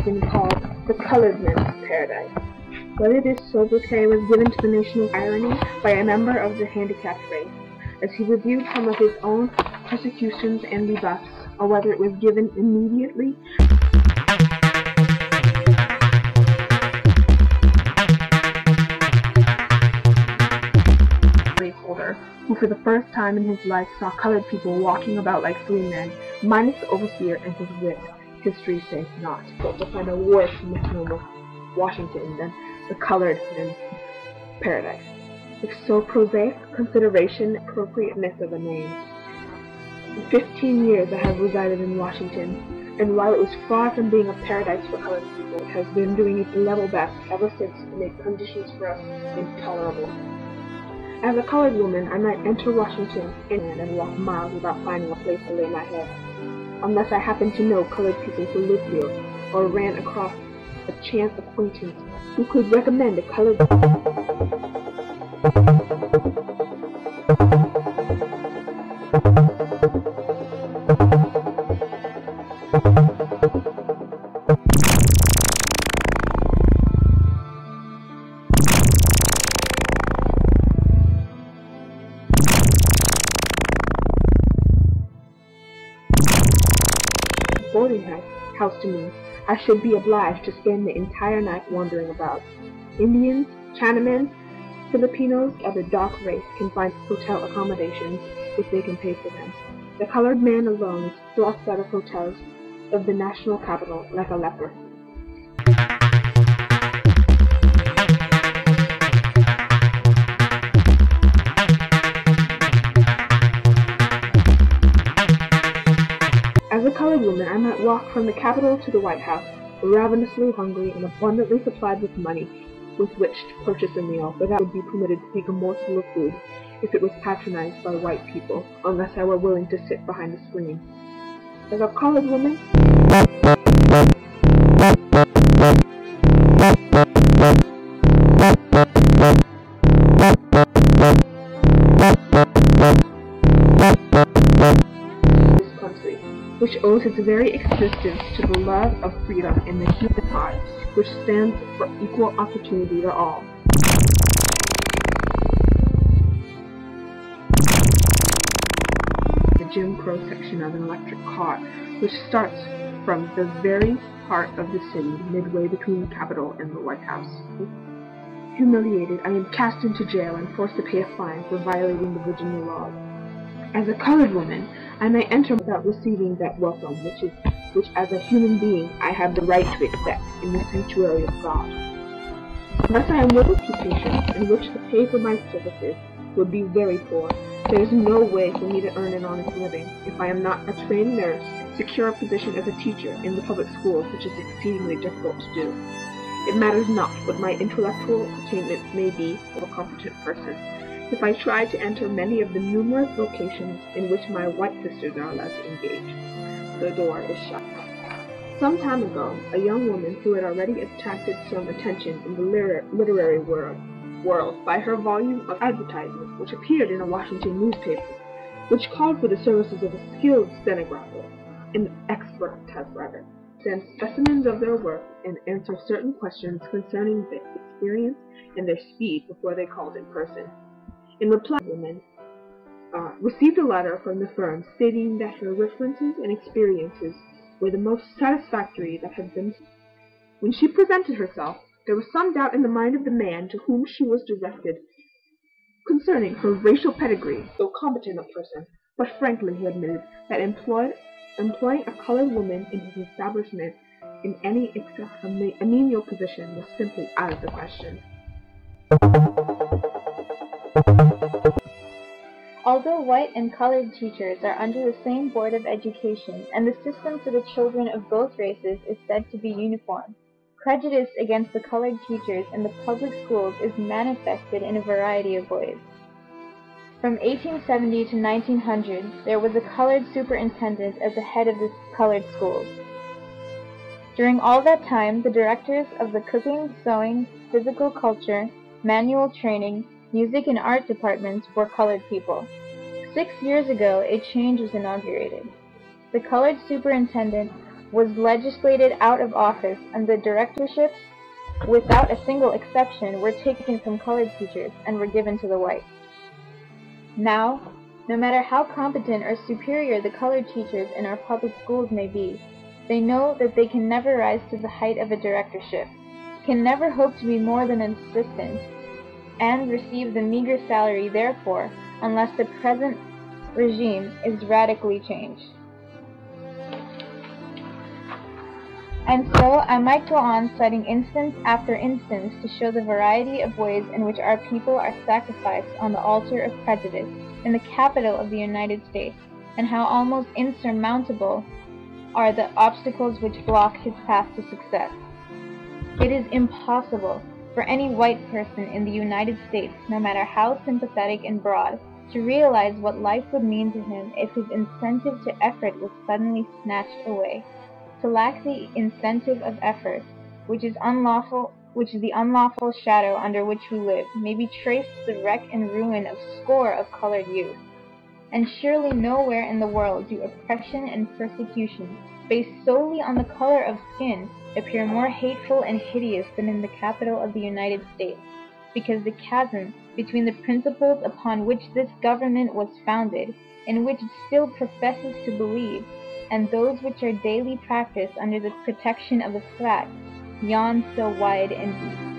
been called the colored men's paradise. Whether this sobriquet was given to the national irony by a member of the handicapped race, as he reviewed some of his own persecutions and rebuffs, or whether it was given immediately slaveholder, who for the first time in his life saw colored people walking about like free men, minus the overseer and his whip. History says not, but to find a worse misnomer of Washington than the colored men's paradise. If so prosaic consideration appropriateness of a name. In 15 years I have resided in Washington, and while it was far from being a paradise for colored people, it has been doing its level best ever since to make conditions for us intolerable. As a colored woman, I might enter Washington and walk miles without finding a place to lay my head, unless I happen to know colored people who live here, or ran across a chance acquaintance who could recommend a colored boarding house to me, I should be obliged to spend the entire night wandering about. Indians, Chinamen, Filipinos, other dark race can find hotel accommodations if they can pay for them. The colored man alone is thrust out of hotels of the national capital like a leper. As a colored woman, I might walk from the Capitol to the White House, ravenously hungry and abundantly supplied with money with which to purchase a meal, but I would be permitted to take a morsel of food if it was patronized by white people, unless I were willing to sit behind the screen. As a colored woman, which owes its very existence to the love of freedom in the human heart, which stands for equal opportunity to all. The Jim Crow section of an electric car, which starts from the very heart of the city, midway between the Capitol and the White House. Humiliated, I am cast into jail and forced to pay a fine for violating the Virginia laws. As a colored woman, I may enter without receiving that welcome which as a human being I have the right to expect in the sanctuary of God. Unless I am with occupations in which the pay for my services would be very poor, there is no way for me to earn an honest living if I am not a trained nurse and secure a position as a teacher in the public schools, which is exceedingly difficult to do. It matters not what my intellectual attainments may be of a competent person, if I try to enter many of the numerous vocations in which my white sisters are allowed to engage. The door is shut. Some time ago, a young woman who had already attracted some attention in the literary world by her volume of advertisements which appeared in a Washington newspaper, which called for the services of a skilled stenographer, an expert typewriter, send specimens of their work and answer certain questions concerning their experience and their speed before they called in person. In reply, the woman received a letter from the firm stating that her references and experiences were the most satisfactory that had been. When she presented herself, there was some doubt in the mind of the man to whom she was directed concerning her racial pedigree. So competent a person, but frankly he admitted that employing a colored woman in his establishment in any except a menial position was simply out of the question. Although white and colored teachers are under the same Board of Education, and the system for the children of both races is said to be uniform, prejudice against the colored teachers in the public schools is manifested in a variety of ways. From 1870 to 1900, there was a colored superintendent as the head of the colored schools. During all that time, the directors of the cooking, sewing, physical culture, manual training, music and art departments were colored people. 6 years ago, a change was inaugurated. The colored superintendent was legislated out of office, and the directorships, without a single exception, were taken from colored teachers and were given to the whites. Now, no matter how competent or superior the colored teachers in our public schools may be, they know that they can never rise to the height of a directorship, can never hope to be more than an assistant, and receive the meager salary therefore, unless the present regime is radically changed. And so I might go on citing instance after instance to show the variety of ways in which our people are sacrificed on the altar of prejudice in the capital of the United States, and how almost insurmountable are the obstacles which block his path to success. It is impossible for any white person in the United States, no matter how sympathetic and broad, to realize what life would mean to him if his incentive to effort was suddenly snatched away. To lack the incentive of effort, which is the unlawful shadow under which we live, may be traced to the wreck and ruin of score of colored youth. And surely nowhere in the world do oppression and persecution, based solely on the color of skin, appear more hateful and hideous than in the capital of the United States, because the chasm between the principles upon which this government was founded, in which it still professes to believe, and those which are daily practiced under the protection of the flag, yawn so wide and deep.